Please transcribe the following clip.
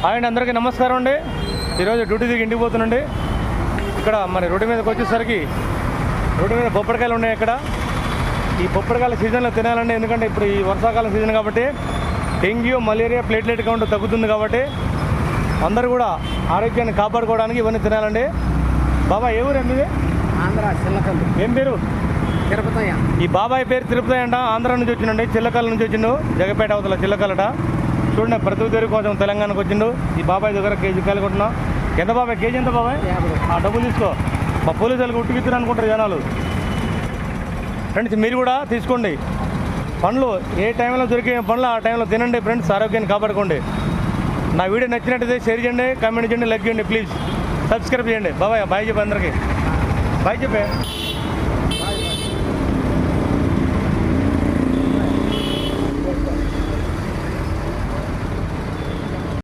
ఆయన అందరికీ నమస్కారం అండి. ఈరోజు డ్యూటీ దిగి ఇంటికి పోతుండండి. ఇక్కడ మరి రోడ్డు మీదకి వచ్చేసరికి రోడ్డు మీద బొప్పడికాయలు ఉన్నాయి. ఇక్కడ ఈ బొప్పడికాయల సీజన్లో తినాలండి, ఎందుకంటే ఇప్పుడు ఈ వర్షాకాలం సీజన్ కాబట్టి డెంగ్యూ, మలేరియా, ప్లేట్లెట్ కౌంట్ తగ్గుతుంది కాబట్టి అందరూ కూడా ఆరోగ్యాన్ని కాపాడుకోవడానికి ఇవన్నీ తినాలండి. బాబా ఏ ఊరు అండి? ఆంధ్ర చిల్లకల్లు. ఏం పేరు? తిరుపతయ్య. ఈ బాబాయ్ పేరు తిరుపతి అంట. ఆంధ్ర నుంచి వచ్చిండండి, చిల్లకల్ నుంచి వచ్చిండు, జగపేట అవతల చిల్లకల్లట. చూడండి ప్రతి దగ్గర కొంచెం తెలంగాణకు వచ్చిండు. ఈ బాబాయ్ దగ్గర కేజీ కాయలు కొట్టినా. ఎంత బాబాయ్ కేజీ? ఎంత బాబాయ్? ఆ డబ్బులు తీసుకో. మా పోలీసులకు ఉట్టుకిత్తురు అనుకుంటారు జనాలు. ఫ్రెండ్స్ మీరు కూడా తీసుకోండి పండ్లు. ఏ టైంలో దొరికే పండ్లు ఆ టైంలో తినండి ఫ్రెండ్స్, ఆరోగ్యాన్ని కాపాడుకోండి. నా వీడియో నచ్చినట్టయితే షేర్ చేయండి, కామెంట్ చేయండి, లైక్ చేయండి, ప్లీజ్ సబ్స్క్రైబ్ చేయండి. బాబాయ్ బాయ్ చెప్పి అందరికీ బాయ్ చెప్పే.